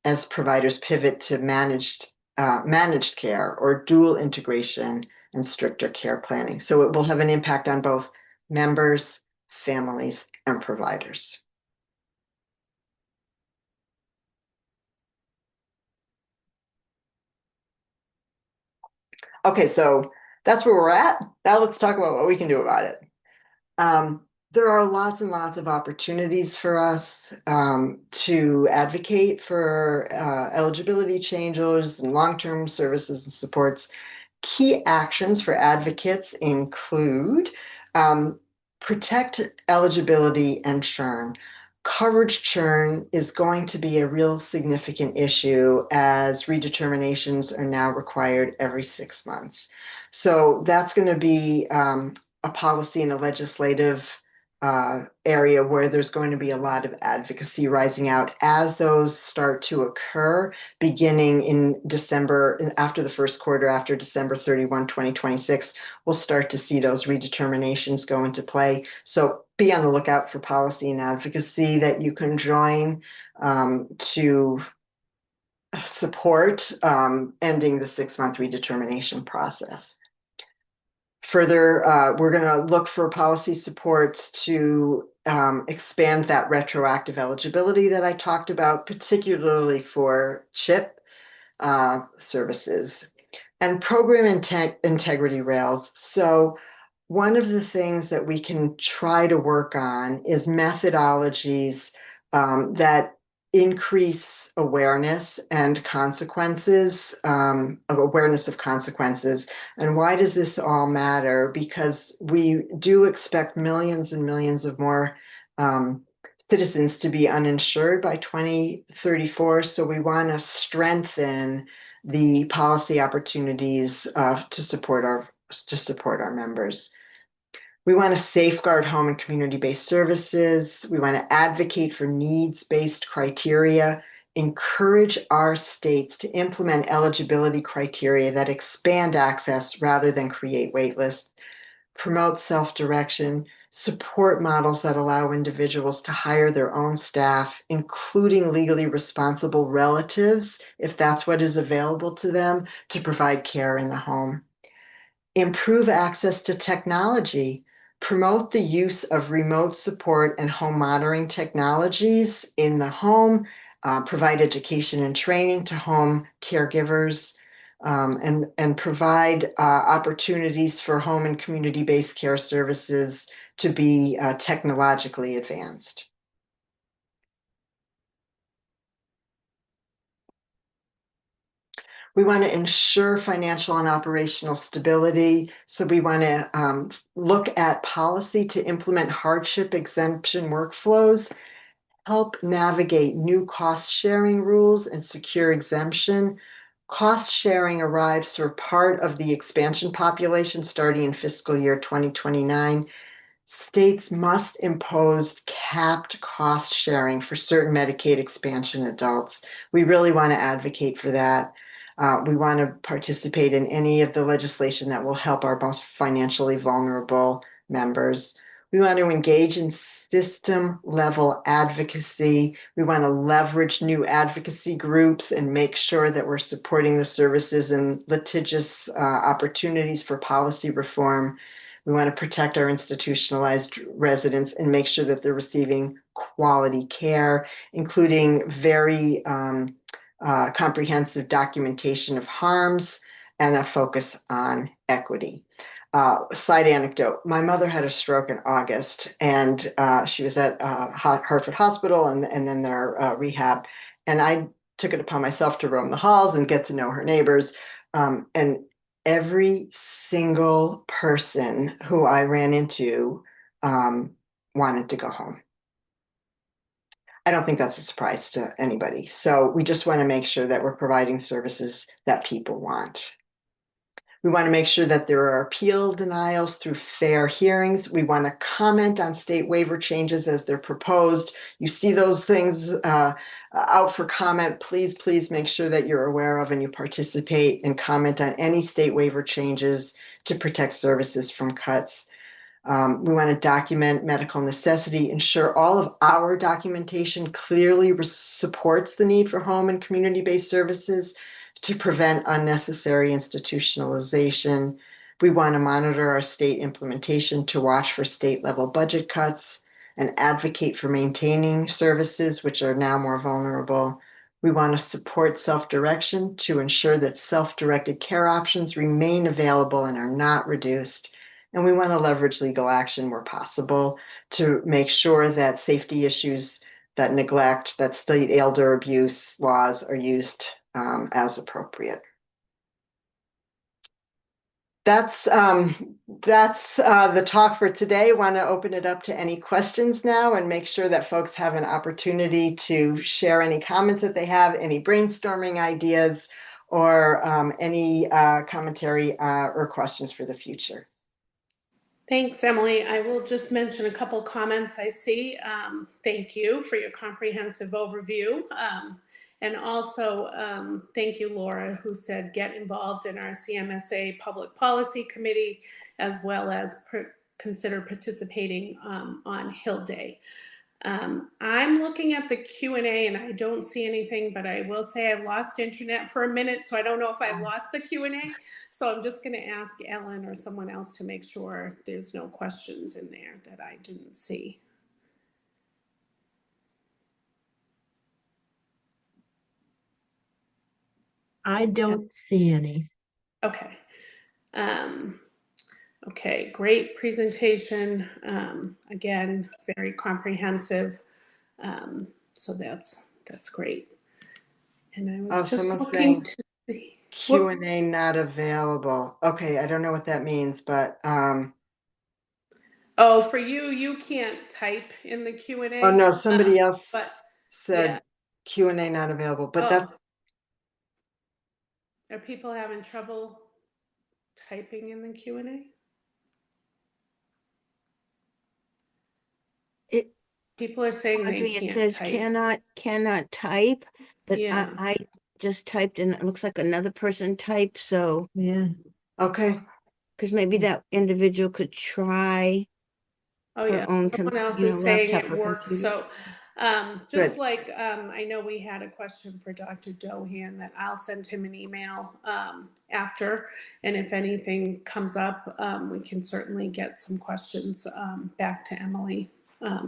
as providers pivot to managed care or dual integration and stricter care planning. So it will have an impact on both members, families, and providers. Okay, so that's where we're at. Now let's talk about what we can do about it. There are lots and lots of opportunities for us to advocate for eligibility changes and long-term services and supports. Key actions for advocates include protect eligibility and churn. Coverage churn is going to be a real significant issue as redeterminations are now required every 6 months. So that's going to be a policy and a legislative area where there's going to be a lot of advocacy rising out as those start to occur beginning in December, after the first quarter, after December 31, 2026, we'll start to see those redeterminations go into play. So be on the lookout for policy and advocacy that you can join to support ending the 6-month redetermination process. Further, we're going to look for policy supports to expand that retroactive eligibility that I talked about, particularly for CHIP services and program integrity rails. So one of the things that we can try to work on is methodologies that increase awareness and consequences, of awareness of consequences. And why does this all matter? Because we do expect millions and millions of more citizens to be uninsured by 2034. So we want to strengthen the policy opportunities to support our members. We want to safeguard home and community-based services. We want to advocate for needs-based criteria, encourage our states to implement eligibility criteria that expand access rather than create wait lists, promote self-direction, support models that allow individuals to hire their own staff, including legally responsible relatives, if that's what is available to them, to provide care in the home. Improve access to technology. Promote the use of remote support and home monitoring technologies in the home. Provide education and training to home caregivers. And provide opportunities for home and community-based care services to be technologically advanced. We want to ensure financial and operational stability. So we want to look at policy to implement hardship exemption workflows, help navigate new cost sharing rules and secure exemption. Cost sharing arrives for part of the expansion population starting in fiscal year 2029. States must impose capped cost sharing for certain Medicaid expansion adults. We really want to advocate for that. We want to participate in any of the legislation that will help our most financially vulnerable members. We want to engage in system level advocacy. We want to leverage new advocacy groups and make sure that we're supporting the services and litigious opportunities for policy reform. We want to protect our institutionalized residents and make sure that they're receiving quality care, including very comprehensive documentation of harms and a focus on equity. Side anecdote, my mother had a stroke in August and she was at Hartford Hospital and then their rehab. And I took it upon myself to roam the halls and get to know her neighbors. And every single person who I ran into wanted to go home. I don't think that's a surprise to anybody. So we just want to make sure that we're providing services that people want. We want to make sure that there are appeal denials through fair hearings. We want to comment on state waiver changes as they're proposed. You see those things out for comment. Please make sure that you're aware of and you participate and comment on any state waiver changes to protect services from cuts. We want to document medical necessity, ensure all of our documentation clearly supports the need for home and community-based services to prevent unnecessary institutionalization. We want to monitor our state implementation to watch for state level budget cuts and advocate for maintaining services which are now more vulnerable. We want to support self-direction to ensure that self-directed care options remain available and are not reduced. And we want to leverage legal action where possible to make sure that safety issues, that neglect, that state elder abuse laws are used as appropriate. That's the talk for today. I want to open it up to any questions now and make sure that folks have an opportunity to share any comments that they have, any brainstorming ideas, or any commentary or questions for the future. Thanks, Emily. I will just mention a couple comments I see. Thank you for your comprehensive overview. And also, thank you, Laura, who said get involved in our CMSA Public Policy Committee, as well as consider participating on Hill Day. I'm looking at the Q&A and I don't see anything, but I will say I lost internet for a minute, so I don't know if I lost the Q&A. So I'm just going to ask Ellen or someone else to make sure there's no questions in there that I didn't see. I don't see any. Okay. Okay, great presentation. Again, very comprehensive. So that's great. And I was just looking to see. Q&A not available. Okay, I don't know what that means, but oh, for you, you can't type in the Q&A. Oh no, somebody else said yeah. Q&A not available, but that's. Are people having trouble typing in the Q&A? People are saying Audrey, they can't it says type. cannot type, but Yeah. I just typed and it looks like another person typed, so Yeah. Okay. because maybe that individual could try her own someone else is saying laptop it or works. computer. So just Good. like I know we had a question for Dr. Dohan that I'll send him an email after, and if anything comes up, we can certainly get some questions back to Emily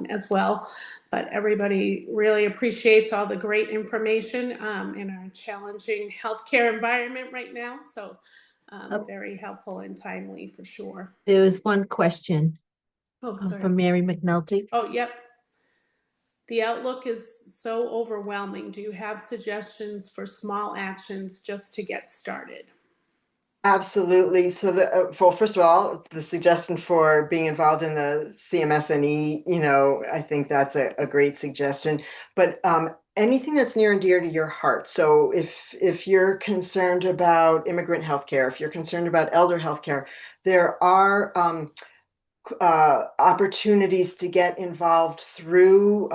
as well. But everybody really appreciates all the great information in our challenging healthcare environment right now. So very helpful and timely for sure. There was one question sorry. from Mary McNulty. Oh, yep. The outlook is so overwhelming. Do you have suggestions for small actions just to get started? Absolutely. So well, first of all, the suggestion for being involved in the CMS&E, I think that's a great suggestion. But anything that's near and dear to your heart. So if you're concerned about immigrant healthcare, if you're concerned about elder healthcare, there are opportunities to get involved through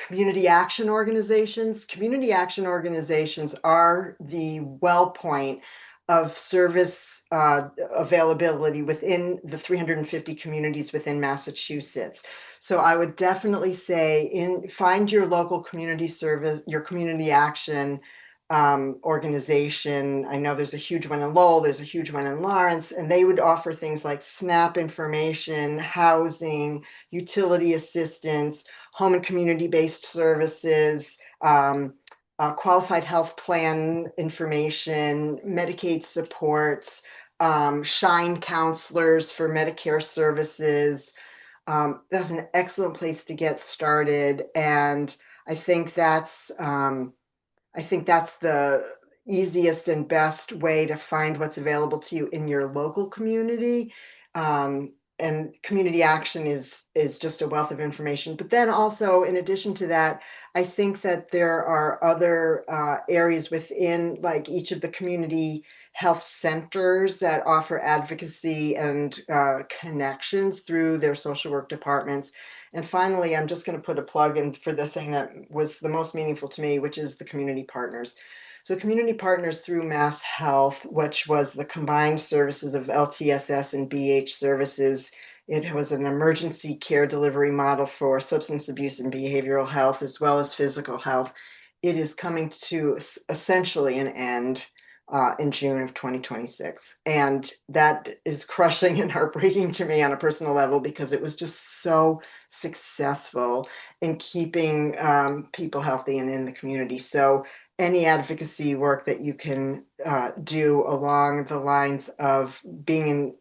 community action organizations. Community action organizations are the well point of service availability within the 350 communities within Massachusetts. So I would definitely say find your local community service, your community action organization. I know there's a huge one in Lowell, there's a huge one in Lawrence, and they would offer things like SNAP information, housing, utility assistance, home and community-based services, qualified health plan information, Medicaid supports, Shine counselors for Medicare services. That's an excellent place to get started, and I think that's the easiest and best way to find what's available to you in your local community. And community action is just a wealth of information. But then also, in addition to that, I think that there are other areas within like each of the community health centers that offer advocacy and connections through their social work departments. And finally, I'm just going to put a plug in for the thing that was the most meaningful to me, which is the community partners. So community partners through Mass Health, which was the combined services of LTSS and BH services. It was an emergency care delivery model for substance abuse and behavioral health, as well as physical health. It is coming to essentially an end in June of 2026. And that is crushing and heartbreaking to me on a personal level because it was just so successful in keeping people healthy and in the community. So any advocacy work that you can do along the lines of being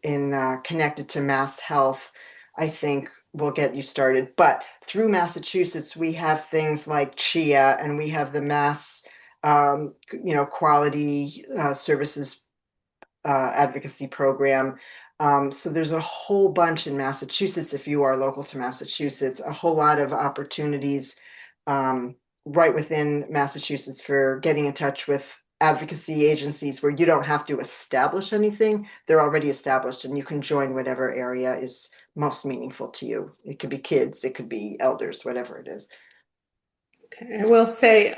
connected to Mass Health, I think will get you started. But through Massachusetts, we have things like CHIA, and we have the Mass, Quality Services Advocacy Program. So there's a whole bunch in Massachusetts. If you are local to Massachusetts, a whole lot of opportunities right within Massachusetts for getting in touch with advocacy agencies where you don't have to establish anything. They're already established and you can join whatever area is most meaningful to you. It could be kids, it could be elders, whatever it is. Okay, I will say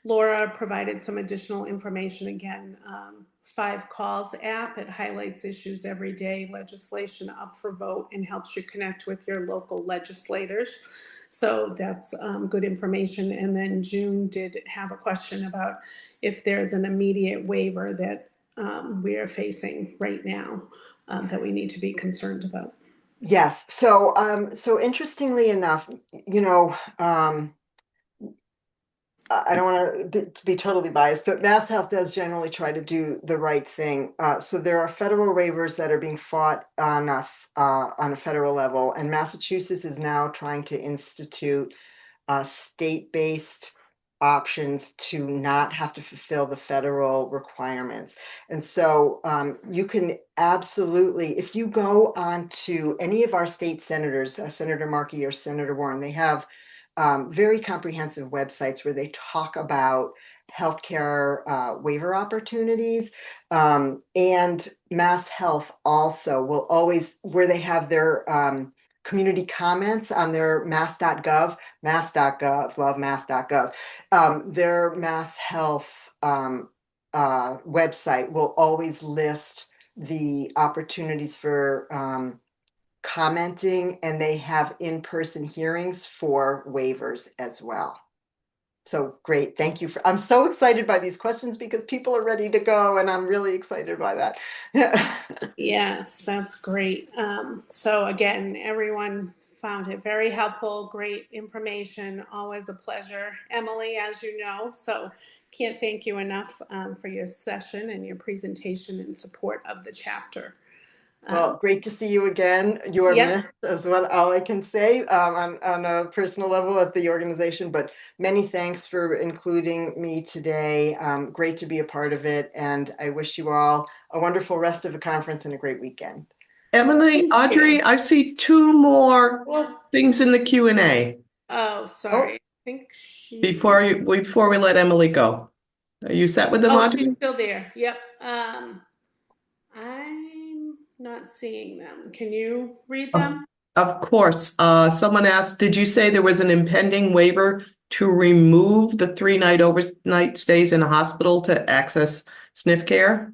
Laura provided some additional information again. 5 Calls app, it highlights issues every day, legislation up for vote, and helps you connect with your local legislators. So that's good information. And then June did have a question about if there's an immediate waiver that we are facing right now that we need to be concerned about. Yes. So interestingly enough, I don't want to be totally biased, but Mass Health does generally try to do the right thing. So there are federal waivers that are being fought on a federal level, and Massachusetts is now trying to institute state-based options to not have to fulfill the federal requirements. And so you can absolutely, if you go on to any of our state senators, Senator Markey or Senator Warren, they have very comprehensive websites where they talk about healthcare waiver opportunities. And Mass Health also will always, where they have their community comments on their mass.gov, love mass.gov, their Mass Health website will always list the opportunities for commenting, and they have in-person hearings for waivers as well. So great, thank you. I'm so excited by these questions because people are ready to go, and I'm really excited by that. Yes, that's great. So again, everyone found it very helpful, great information, always a pleasure. Emily, as you know, so can't thank you enough for your session and your presentation in support of the chapter. Well, great to see you again. You are Yep. missed as well, all I can say on a personal level at the organization, but many thanks for including me today. Great to be a part of it, and I wish you all a wonderful rest of the conference and a great weekend. Emily, Thank Audrey, you. I see 2 more things in the Q&A Oh, sorry. I think she... before we let Emily go. Are you set with them, Audrey? She's still there. Yep. I'm not seeing them. Can you read them? Of course. Someone asked, did you say there was an impending waiver to remove the 3-night overnight stays in a hospital to access SNF care?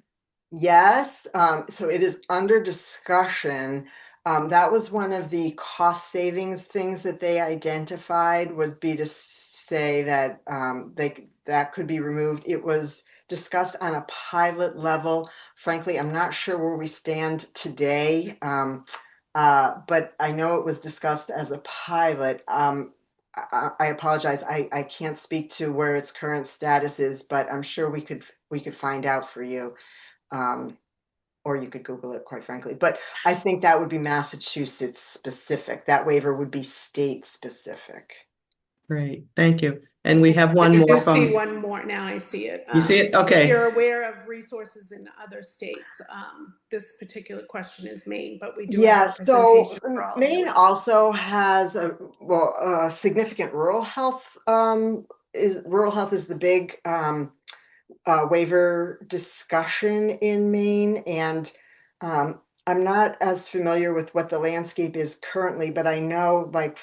Yes, so it is under discussion. That was one of the cost savings things that they identified would be to say that that could be removed. It was discussed on a pilot level. Frankly, I'm not sure where we stand today, but I know it was discussed as a pilot. I apologize. I can't speak to where its current status is, but I'm sure we could find out for you. Or you could Google it, quite frankly. But I think that would be Massachusetts specific. That waiver would be state specific. Great, thank you. And we have one I more do from... see one more now. I see it. You see it? Okay. If you're aware of resources in other states, this particular question is Maine, but we do have representation for all of Maine you. also has a significant rural health. Rural health is the big waiver discussion in Maine, and I'm not as familiar with what the landscape is currently, but I know like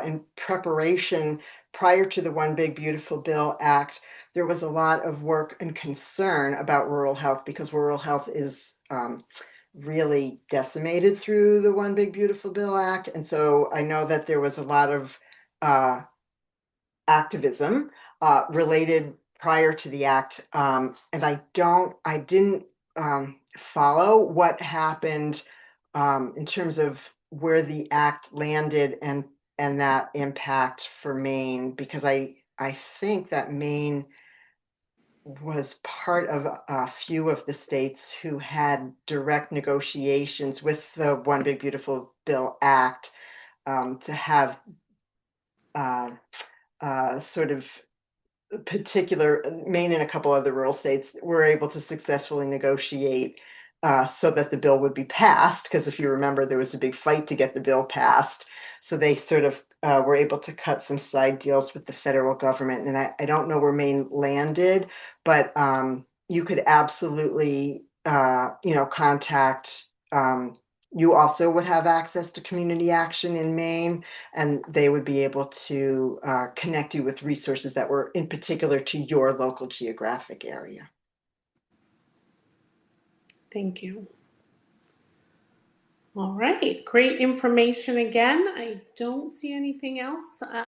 in preparation prior to the One Big Beautiful Bill Act, there was a lot of work and concern about rural health because rural health is really decimated through the One Big Beautiful Bill Act. And so I know that there was a lot of activism related prior to the act. And I didn't follow what happened in terms of where the act landed and that impact for Maine, because I think that Maine was part of a few of the states who had direct negotiations with the One Big Beautiful Bill Act to have sort of particular Maine and a couple other rural states were able to successfully negotiate so that the bill would be passed. Because if you remember, there was a big fight to get the bill passed. So they sort of were able to cut some side deals with the federal government. And I don't know where Maine landed, but you could absolutely, contact. You also would have access to Community Action in Maine, and they would be able to connect you with resources that were in particular to your local geographic area. Thank you. All right, great information again. I don't see anything else